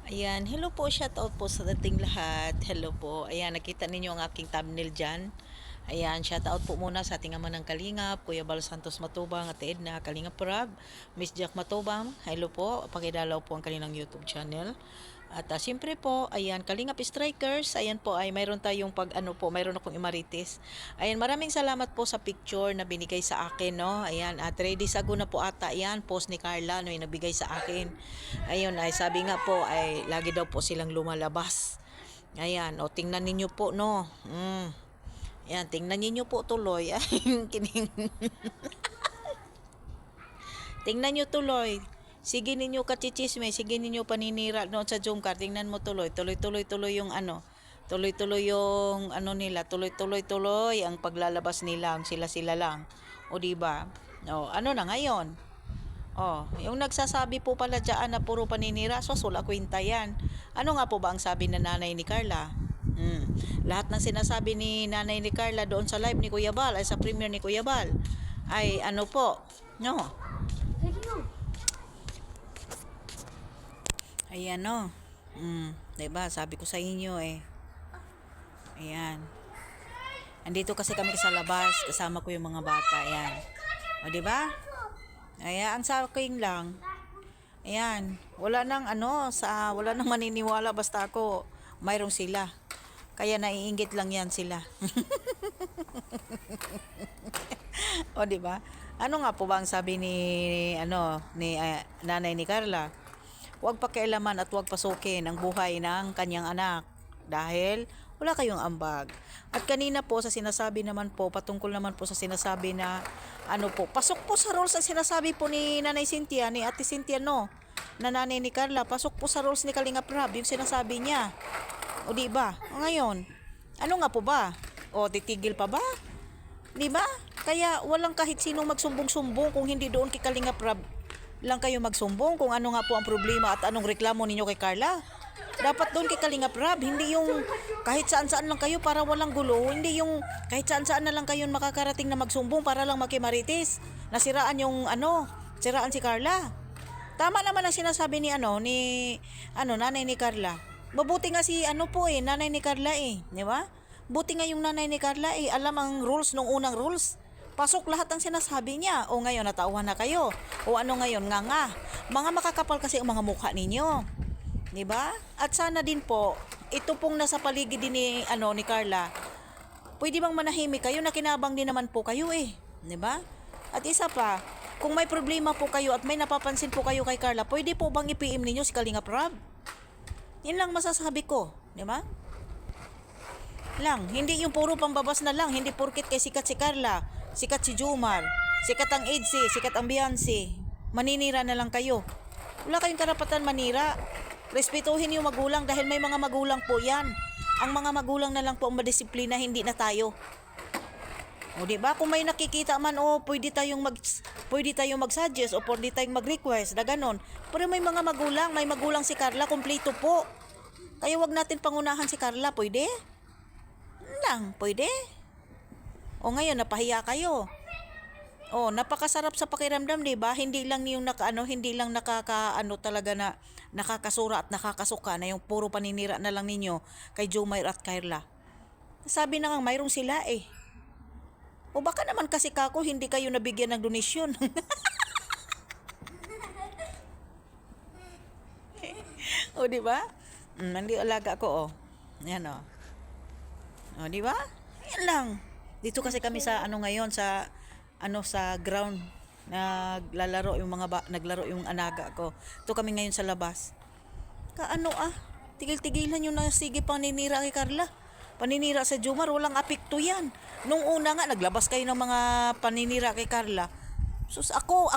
Ayan, hello po, shoutout po sa dating lahat. Hello po. Ayan, nakita ninyo ang aking thumbnail dyan. Ayan, shoutout po muna sa ating ama ng Kalingap, Kuya Bal Santos Matubang, Ate Edna, Kalingap Prab, Miss Jack Matubang. Hello po, pakidalaw po ang kanilang YouTube channel. At siyempre po, ayan, Kalingap Strikers, ayan po ay mayroon tayong mayroon akong imarites. Ayan, maraming salamat po sa picture na binigay sa akin, no? Ayan, at ready sago na po ata, ayan, post ni Carla, no, yung nabigay sa akin. Ayun, ay sabi nga po, ay lagi daw po silang lumalabas. Ayan, o tingnan ninyo po, no? Ayan, tingnan ninyo po tuloy. Ay, kining. Tingnan nyo tuloy. Sige ninyo kachichisme, sige ninyo paninira noon sa Jungkar, tingnan mo tuloy, tuloy-tuloy yung ano, tuloy-tuloy yung ano nila, tuloy-tuloy ang paglalabas nila, ang sila-sila lang. O di ba? O, ano na ngayon? O, yung nagsasabi po pala dyan na puro paninira, so wala kwenta yan. Ano nga po ba ang sabi ng nanay ni Carla? Lahat ng sinasabi ni nanay ni Carla doon sa live ni Kuya Bal, ay sa premiere ni Kuya Bal, ay ano po, no? Ayan no. 'Di ba? Sabi ko sa inyo eh. Ayan. Andito kasi kami sa labas, kasama ko yung mga bata, ayan. O 'di ba? Ayan, ang sa akin lang. Ayan, wala nang maniniwala basta ako mayroong sila. Kaya naiinggit lang yan sila. O 'di ba? Ano nga po ba ang sabi ni nanay ni Carla? Huwag pakialaman at huwag pasukin ang buhay ng kanyang anak dahil wala kayong ambag. At kanina po sa sinasabi naman po, patungkol naman po sa sinasabi na pasok po sa rules ang sinasabi po ni Nanay Cynthia, ni Ate Cynthia, no? Na nanay ni Carla, pasok po sa rules ni Kalinga Prab, yung sinasabi niya. O di ba? Ngayon, ano nga po ba? O titigil pa ba? Di ba? Kaya walang kahit sinong magsumbong-sumbong kung hindi doon kay Kalinga Prab lang kayo magsumbong kung ano nga po ang problema at anong reklamo ninyo kay Carla. Dapat doon kay Kalingap Rab, hindi yung kahit saan-saan lang kayo para walang gulo, hindi yung kahit saan-saan na lang kayo makakarating na magsumbong para lang makimarites. Siraan si Carla. Tama naman ang sinasabi ni nanay ni Carla. Mabuti nga nanay ni Carla eh, di ba? Buti nga yung nanay ni Carla eh, alam ang rules nung unang rules. Pasok lahat ang sinasabi niya. O ngayon, natauhan na kayo. O ano ngayon, nga. Mga makakapal kasi ang mga mukha ninyo. 'Di ba? At sana din po, ito pong nasa paligid din ni Carla. Pwede bang manahimik kayo? Nakinabang din naman po kayo eh. 'Di ba? At isa pa, kung may problema po kayo at may napapansin po kayo kay Carla, pwede po bang i-PM ninyo si Kalinga Prab? Yan lang masasabi ko. 'Di ba? Hindi yung puro pambabas na lang. Hindi porket kay sikat si Carla, sikat si Jumar, sikat ang Edsy, sikat ang Beyonce, maninira na lang kayo. Wala kayong karapatan manira. Respetuhin yung magulang dahil may mga magulang po yan. Ang mga magulang na lang po ang madisiplina, hindi na tayo. O di ba? Kung may nakikita man pwede tayong mag-suggest o pwede tayong mag-request na ganon. Pero may mga magulang, may magulang si Carla, kumpleto po. Kaya wag natin pangunahan si Carla, pwede? Pwede? O ngayon napahiya kayo. Oh, napakasarap sa pakiramdam, 'di ba? Hindi lang hindi lang talaga na nakakasura at nakakasuka na yung puro paninira na lang ninyo kay Jumair at Carla. Sabi na nga mayroong sila eh. O baka naman kasi kako hindi kayo nabigyan ng donasyon. O di ba? Hindi alaga ko oh. Yan oh. O di ba? Yan lang. Dito kasi kami sa ngayon sa ground naglaro yung anaga ko. Ito kami ngayon sa labas. Tigil-tigilan yung sige paninira kay Carla. Paninira sa Jumar, walang apekto yan. Nung una nga, naglabas kayo ng mga paninira kay Carla. Sus, ako,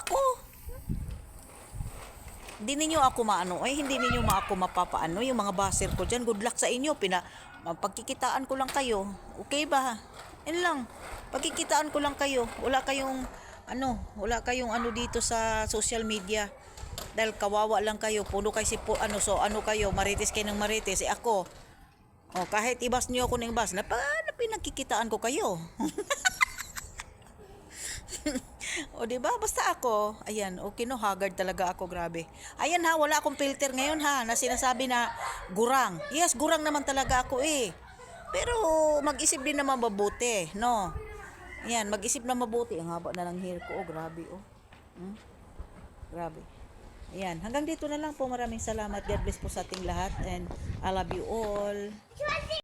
hindi ninyo ako hindi ninyo ako mapapaano, yung mga baser ko dyan, good luck sa inyo, pagkikitaan ko lang kayo, okay ba? Yan lang, pagkikitaan ko lang kayo, wala kayong dito sa social media, dahil kawawa lang kayo, puno kayo kayo, marites kayo ng marites, ako, kahit ibas nyo ako ng ibas, pinagkikitaan ko kayo. O, di ba? Basta ako, ayan, okay no, haggard talaga ako, grabe. Ayan ha, wala akong filter ngayon ha, na sinasabi na gurang. Yes, gurang naman talaga ako eh. Pero mag-isip din naman mabuti, no? Ayan, mag-isip na mabuti. Ang haba na ng hair ko, oh, grabe, oh. Hmm? Grabe. Ayan, hanggang dito na lang po. Maraming salamat. God bless po sa ating lahat and I love you all.